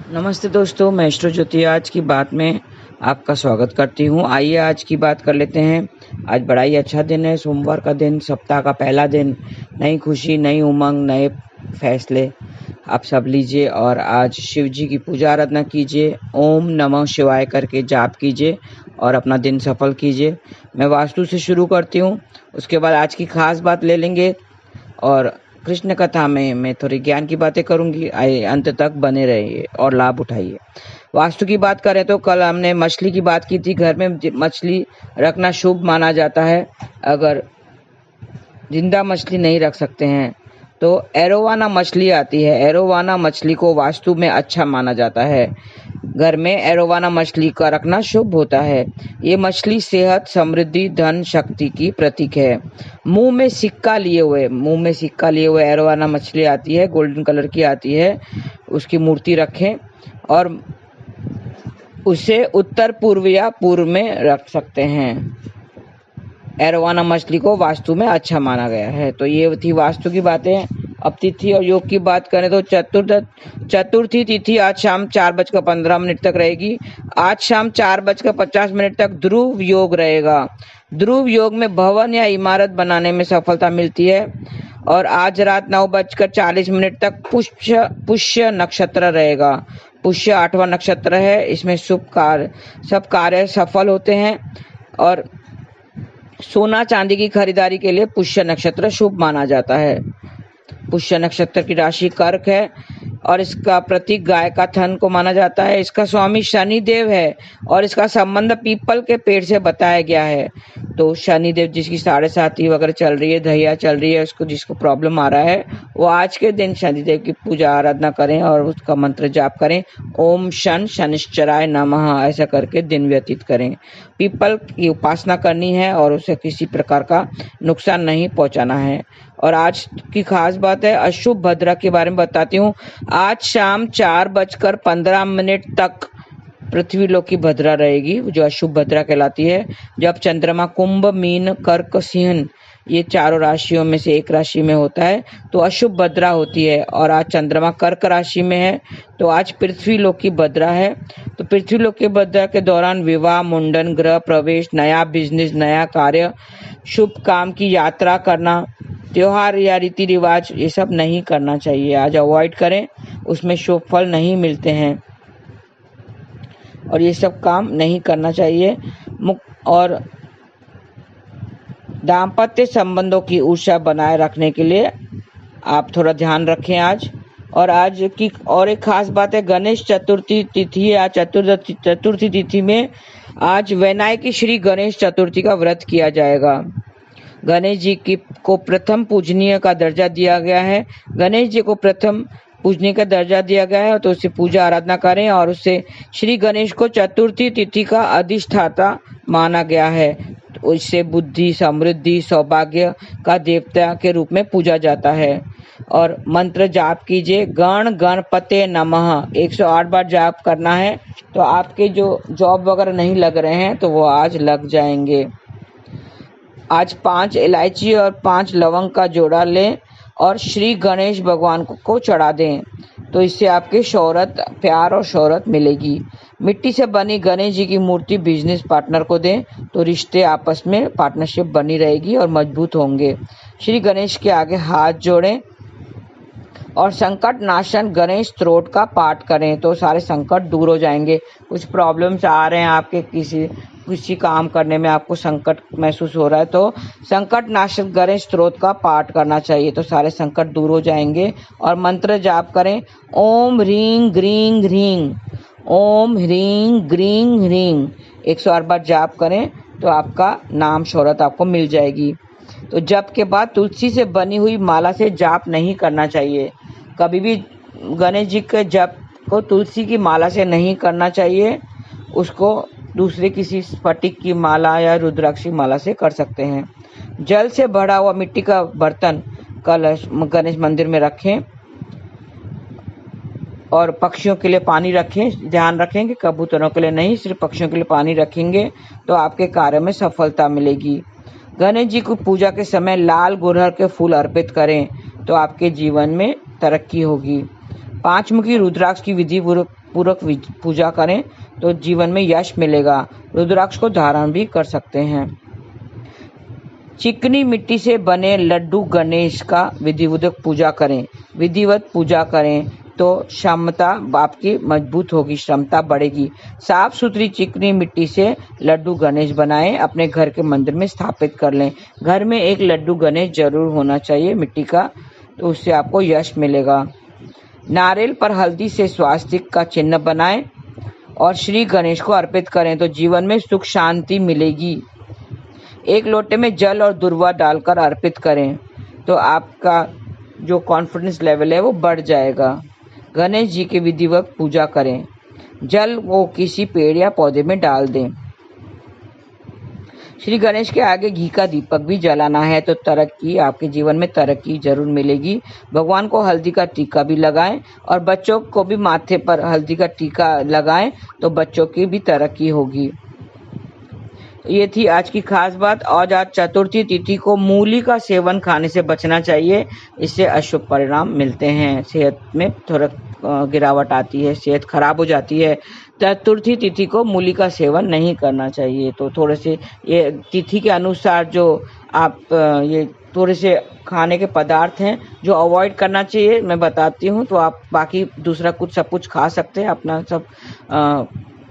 नमस्ते दोस्तों, मैं एस्ट्रो ज्योति आज की बात में आपका स्वागत करती हूँ। आइए आज की बात कर लेते हैं। आज बड़ा ही अच्छा दिन है, सोमवार का दिन, सप्ताह का पहला दिन। नई खुशी, नई उमंग, नए फैसले आप सब लीजिए और आज शिव जी की पूजा आराधना कीजिए। ओम नमः शिवाय करके जाप कीजिए और अपना दिन सफल कीजिए। मैं वास्तु से शुरू करती हूँ, उसके बाद आज की खास बात ले लेंगे और कृष्ण कथा में मैं थोड़ी ज्ञान की बातें करूंगी। आइए अंत तक बने रहिए और लाभ उठाइए। वास्तु की बात करें तो कल हमने मछली की बात की थी। घर में मछली रखना शुभ माना जाता है। अगर जिंदा मछली नहीं रख सकते हैं तो एरोवाना मछली आती है। एरोवाना मछली को वास्तु में अच्छा माना जाता है। घर में एरोवाना मछली का रखना शुभ होता है। ये मछली सेहत, समृद्धि, धन, शक्ति की प्रतीक है। मुंह में सिक्का लिए हुए एरोवाना मछली आती है, गोल्डन कलर की आती है। उसकी मूर्ति रखें और उसे उत्तर पूर्व या पूर्व में रख सकते हैं। एरोवाना मछली को वास्तु में अच्छा माना गया है। तो ये थी वास्तु की बातें। अब तिथि और योग की बात करें तो चतुर्थी तिथि आज शाम 4:15 तक रहेगी। आज शाम 4:50 तक ध्रुव योग रहेगा। ध्रुव योग में भवन या इमारत बनाने में सफलता मिलती है। और आज रात 9:40 तक पुष्य नक्षत्र रहेगा। पुष्य 8वां नक्षत्र है। इसमें सब कार्य सफल होते हैं। और सोना चांदी की खरीदारी के लिए पुष्य नक्षत्र शुभ माना जाता है। पुष्य नक्षत्र की राशि कर्क है और इसका प्रतीक गाय का थन को माना जाता है। इसका स्वामी शनिदेव है और इसका संबंध पीपल के पेड़ से बताया गया है। तो शनिदेव जिसकी 7.5 वगैरह चल रही है, दहिया चल रही है, उसको जिसको प्रॉब्लम आ रहा है वो आज के दिन शनिदेव की पूजा आराधना करें और उसका मंत्र जाप करें। ओम शनिश्चराय नमः ऐसा करके दिन व्यतीत करें। पीपल की उपासना करनी है और उसे किसी प्रकार का नुकसान नहीं पहुंचाना है। और आज की खास बात है, अशुभ भद्रा के बारे में बताती हूँ। आज शाम 4:15 तक पृथ्वी लोक की भद्रा रहेगी, जो अशुभ भद्रा कहलाती है। जब चंद्रमा कुंभ, मीन, कर्क, सिंह ये चारों राशियों में से एक राशि में होता है तो अशुभ भद्रा होती है। और आज चंद्रमा कर्क राशि में है तो आज पृथ्वी लोक की भद्रा है। तो पृथ्वी लोक की भद्रा के दौरान विवाह, मुंडन, गृह प्रवेश, नया बिजनेस, नया कार्य, शुभ काम की यात्रा करना, त्योहार या रीति रिवाज ये सब नहीं करना चाहिए। आज अवॉइड करें, उसमें शुभ फल नहीं मिलते हैं और ये सब काम नहीं करना चाहिए। और दाम्पत्य संबंधों की ऊर्जा बनाए रखने के लिए आप थोड़ा ध्यान रखें आज। और आज की और एक खास बात है, गणेश चतुर्थी तिथि या चतुर्थी तिथि में आज वैनायकी श्री गणेश चतुर्थी का व्रत किया जाएगा। गणेश जी को प्रथम पूजनीय का दर्जा दिया गया है। गणेश जी को प्रथम पूजनीय का दर्जा दिया गया है तो उससे पूजा आराधना करें और उससे श्री गणेश को चतुर्थी तिथि का अधिष्ठाता माना गया है। तो इससे बुद्धि, समृद्धि, सौभाग्य का देवता के रूप में पूजा जाता है। और मंत्र जाप कीजिए, गण गणपते नमः 108 बार जाप करना है। तो आपके जो जॉब वगैरह नहीं लग रहे हैं तो वो आज लग जाएंगे। आज 5 इलायची और 5 लवंग का जोड़ा लें और श्री गणेश भगवान को चढ़ा दें तो इससे आपके शोहरत, प्यार और शोहरत मिलेगी। मिट्टी से बनी गणेश जी की मूर्ति बिजनेस पार्टनर को दें तो रिश्ते आपस में पार्टनरशिप बनी रहेगी और मजबूत होंगे। श्री गणेश के आगे हाथ जोड़ें और संकट नाशन गणेश स्तोत्र का पाठ करें तो सारे संकट दूर हो जाएंगे। कुछ प्रॉब्लम्स आ रहे हैं आपके, किसी काम करने में आपको संकट महसूस हो रहा है तो संकट नाशक गणेश स्तोत्र का पाठ करना चाहिए तो सारे संकट दूर हो जाएंगे। और मंत्र जाप करें, ओम ह्रीं ग्रीं ह्रीं, ओम ह्रीं ग्रीं ह्रीं 108 बार जाप करें तो आपका नाम शोहरत आपको मिल जाएगी। तो जप के बाद तुलसी से बनी हुई माला से जाप नहीं करना चाहिए। कभी भी गणेश जी के जप को तुलसी की माला से नहीं करना चाहिए, उसको दूसरे किसी स्फटिक की माला या रुद्राक्ष की माला से कर सकते हैं। जल से भरा हुआ मिट्टी का बर्तन कलश गणेश मंदिर में रखें और पक्षियों के लिए पानी रखें। ध्यान रखें कि कबूतरों के लिए नहीं, सिर्फ पक्षियों के लिए पानी रखेंगे तो आपके कार्य में सफलता मिलेगी। गणेश जी को पूजा के समय लाल गुड़हल के फूल अर्पित करें तो आपके जीवन में तरक्की होगी। 5 मुखी रुद्राक्ष की विधि पूर्वक पूजा करें तो जीवन में यश मिलेगा। रुद्राक्ष को धारण भी कर सकते हैं। चिकनी मिट्टी से बने लड्डू गणेश का विधिवत पूजा करें तो क्षमता आपकी मजबूत होगी, क्षमता बढ़ेगी। साफ सुथरी चिकनी मिट्टी से लड्डू गणेश बनाएं, अपने घर के मंदिर में स्थापित कर लें। घर में एक लड्डू गणेश जरूर होना चाहिए मिट्टी का, तो उससे आपको यश मिलेगा। नारियल पर हल्दी से स्वास्तिक का चिन्ह बनाएं और श्री गणेश को अर्पित करें तो जीवन में सुख शांति मिलेगी। एक लोटे में जल और दूर्वा डालकर अर्पित करें तो आपका जो कॉन्फिडेंस लेवल है वो बढ़ जाएगा। गणेश जी की विधिवत पूजा करें। जल वो किसी पेड़ या पौधे में डाल दें। श्री गणेश के आगे घी का दीपक भी जलाना है तो आपके जीवन में तरक्की जरूर मिलेगी। भगवान को हल्दी का टीका भी लगाएं और बच्चों को भी माथे पर हल्दी का टीका लगाएं तो बच्चों की भी तरक्की होगी। ये थी आज की खास बात। और आज चतुर्थी तिथि को मूली का सेवन खाने से बचना चाहिए, इससे अशुभ परिणाम मिलते हैं, सेहत में थोड़ा गिरावट आती है, सेहत खराब हो जाती है। चतुर्थी तिथि को मूली का सेवन नहीं करना चाहिए। तो थोड़े से ये तिथि के अनुसार जो आप ये थोड़े से खाने के पदार्थ हैं जो अवॉइड करना चाहिए मैं बताती हूँ, तो आप बाकी दूसरा सब कुछ खा सकते हैं, अपना सब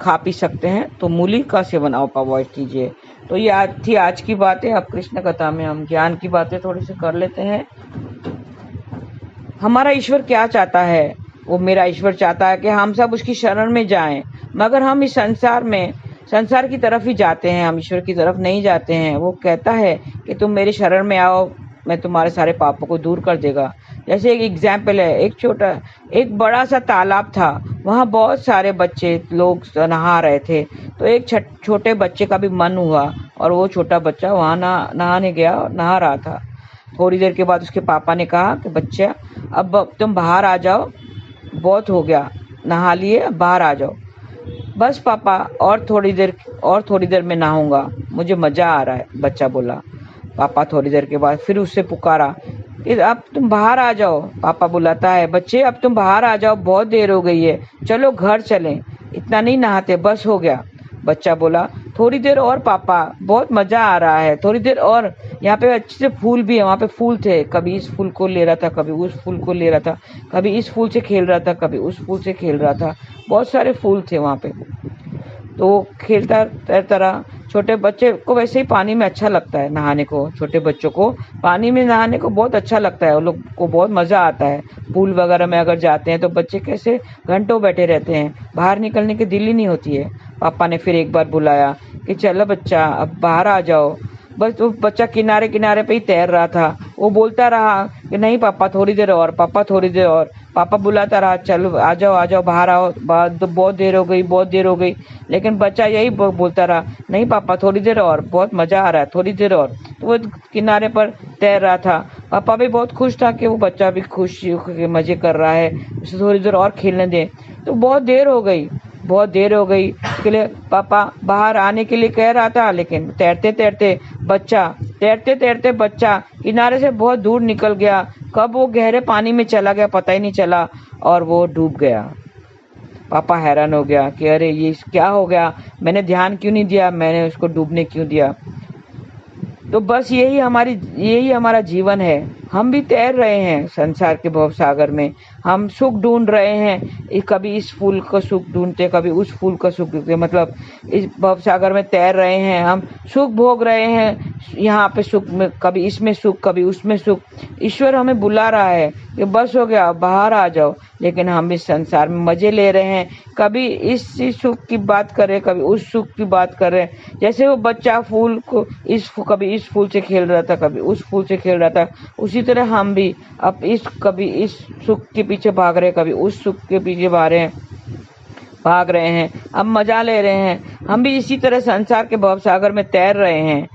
खा पी सकते हैं। तो मूली का सेवन आप अवॉइड कीजिए। तो ये थी आज की बातें। अब कृष्ण कथा में हम ज्ञान की बातें थोड़ी सी कर लेते हैं। हमारा ईश्वर क्या चाहता है? वो मेरा ईश्वर चाहता है कि हम सब उसकी शरण में जाएं, मगर हम इस संसार की तरफ ही जाते हैं, हम ईश्वर की तरफ नहीं जाते हैं। वो कहता है कि तुम मेरी शरण में आओ, मैं तुम्हारे सारे पापों को दूर कर देगा। जैसे एक एग्जाम्पल है, एक बड़ा सा तालाब था, वहाँ बहुत सारे बच्चे लोग नहा रहे थे। तो एक छोटे बच्चे का भी मन हुआ और वो छोटा बच्चा वहाँ नहाने गया और नहा रहा था। थोड़ी देर के बाद उसके पापा ने कहा कि बच्चा अब तुम बाहर आ जाओ, बहुत हो गया, नहा लिए, अब बाहर आ जाओ। बस पापा और थोड़ी देर में नहाऊंगा, मुझे मजा आ रहा है, बच्चा बोला। पापा थोड़ी देर के बाद फिर उससे पुकारा, अब तुम बाहर आ जाओ। पापा बुलाता है, बच्चे अब तुम बाहर आ जाओ, बहुत देर हो गई है, चलो घर चलें, इतना नहीं नहाते, बस हो गया। बच्चा बोला, थोड़ी देर और पापा, बहुत मजा आ रहा है, थोड़ी देर और। यहाँ पे अच्छे से फूल भी है, वहाँ पे फूल थे, कभी इस फूल को ले रहा था, कभी उस फूल को ले रहा था, कभी इस फूल से खेल रहा था, कभी उस फूल से खेल रहा था, बहुत सारे फूल थे वहाँ पे। तो खेलता तैरता रहा। छोटे बच्चे को वैसे ही पानी में अच्छा लगता है नहाने को, छोटे बच्चों को पानी में नहाने को बहुत अच्छा लगता है, उन लोग को बहुत मजा आता है। पूल वगैरह में अगर जाते हैं तो बच्चे कैसे घंटों बैठे रहते हैं, बाहर निकलने की दिल ही नहीं होती है। पापा ने फिर एक बार बुलाया कि चलो बच्चा अब बाहर आ जाओ। बस वो बच्चा किनारे किनारे पे ही तैर रहा था। वो बोलता रहा कि नहीं पापा थोड़ी देर और, पापा थोड़ी देर और। पापा बुलाता रहा, चलो आ जाओ बाहर आओ, तो बहुत देर हो गई। लेकिन बच्चा यही बोलता रहा, नहीं पापा थोड़ी देर और, बहुत मजा आ रहा है, थोड़ी देर और। तो वो किनारे पर तैर रहा था। पापा भी बहुत खुश था कि वो बच्चा भी खुश मजे कर रहा है, उसे थोड़ी देर और खेलने दे। तो बहुत देर हो गई इसके लिए पापा बाहर आने के लिए कह रहा था, लेकिन तैरते तैरते बच्चा किनारे से बहुत दूर निकल गया। कब वो गहरे पानी में चला गया पता ही नहीं चला और वो डूब गया। पापा हैरान हो गया कि अरे ये क्या हो गया, मैंने ध्यान क्यों नहीं दिया, मैंने उसको डूबने क्यों दिया। तो बस यही हमारा जीवन है। हम भी तैर रहे हैं संसार के भव सागर में, हम सुख ढूंढ रहे हैं, कभी इस फूल का सुख ढूंढते, कभी उस फूल का सुख ढूंढते, मतलब इस भव सागर में तैर रहे हैं, हम सुख भोग रहे हैं। यहाँ पे सुख में कभी इसमें सुख, कभी उसमें सुख। ईश्वर हमें बुला रहा है कि बस हो गया, बाहर आ जाओ, लेकिन हम इस संसार में मजे ले रहे हैं, कभी इस सुख की बात कर रहे, कभी उस सुख की बात कर रहे। जैसे वो बच्चा फूल को कभी इस फूल से खेल रहा था, कभी उस फूल से खेल रहा था, उसी तरह हम भी अब कभी इस सुख के पीछे भाग रहे, कभी उस सुख के पीछे भाग रहे हैं, अब मजा ले रहे हैं। हम भी इसी तरह संसार के भवसागर में तैर रहे हैं।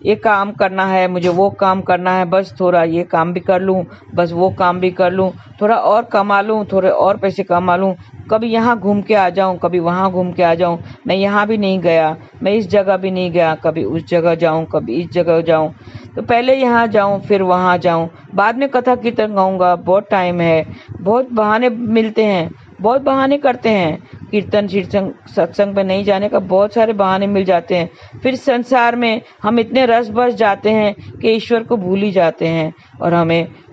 ये काम करना है, मुझे वो काम करना है, बस थोड़ा ये काम भी कर लूँ, बस वो काम भी कर लूँ, थोड़ा और कमा लूँ, थोड़े और पैसे कमा लूँ, कभी यहाँ घूम के आ जाऊँ, कभी वहाँ घूम के आ जाऊँ, मैं यहाँ भी नहीं गया, मैं इस जगह भी नहीं गया, कभी उस जगह जाऊँ, कभी इस जगह जाऊँ, तो पहले यहाँ जाऊँ फिर वहाँ जाऊँ, बाद में कथा कीर्तन गाऊंगा, बहुत टाइम है, बहुत बहाने मिलते हैं, बहुत बहाने करते हैं, कीर्तन शीर्तन सत्संग पे नहीं जाने का बहुत सारे बहाने मिल जाते हैं। फिर संसार में हम इतने रस बस जाते हैं कि ईश्वर को भूल ही जाते हैं, और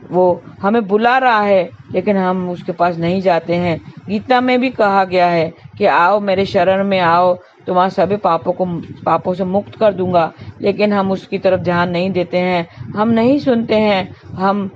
वो हमें बुला रहा है लेकिन हम उसके पास नहीं जाते हैं। गीता में भी कहा गया है कि आओ मेरे शरण में आओ, तुम्हारे सभी पापों से मुक्त कर दूंगा, लेकिन हम उसकी तरफ ध्यान नहीं देते हैं, हम नहीं सुनते हैं, हम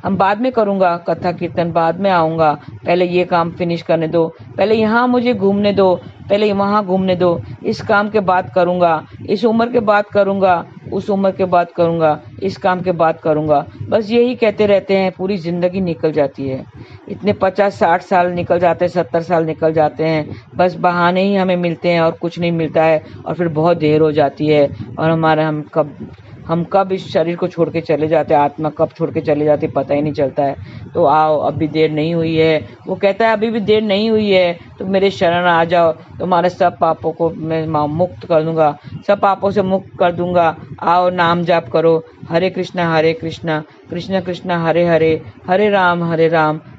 बाद में करूंगा, कथा कीर्तन बाद में आऊंगा, पहले ये काम फिनिश करने दो, पहले यहाँ मुझे घूमने दो, पहले वहाँ घूमने दो, इस काम के बाद करूंगा, इस उम्र के बाद करूंगा, उस उम्र के बाद करूंगा, इस काम के बाद करूंगा, बस यही कहते रहते हैं। पूरी जिंदगी निकल जाती है, इतने 50-60 साल निकल जाते हैं, 70 साल निकल जाते हैं, बस बहाने ही हमें मिलते हैं और कुछ नहीं मिलता है, और फिर बहुत देर हो जाती है, और हम कब इस शरीर को छोड़ के चले जाते हैं, आत्मा कब छोड़ के चले जाती है पता ही नहीं चलता है। तो आओ, अभी देर नहीं हुई है, वो कहता है अभी भी देर नहीं हुई है, तो मेरे शरण आ जाओ, तुम्हारे सब पापों को मैं मुक्त कर दूंगा, सब पापों से मुक्त कर दूंगा। आओ, नाम जाप करो, हरे कृष्णा कृष्ण कृष्ण हरे हरे, हरे राम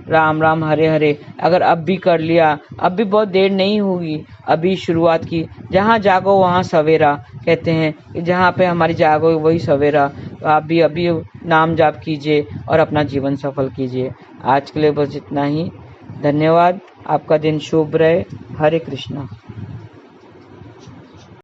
राम राम हरे हरे। अगर अब भी कर लिया, अब भी बहुत देर नहीं हुई, अभी शुरुआत की। जहाँ जागो वहाँ सवेरा, कहते हैं कि जहाँ पे हमारी जागो वही सवेरा। तो आप भी अभी नाम जाप कीजिए और अपना जीवन सफल कीजिए। आज के लिए बस इतना ही। धन्यवाद। आपका दिन शुभ रहे। हरे कृष्णा।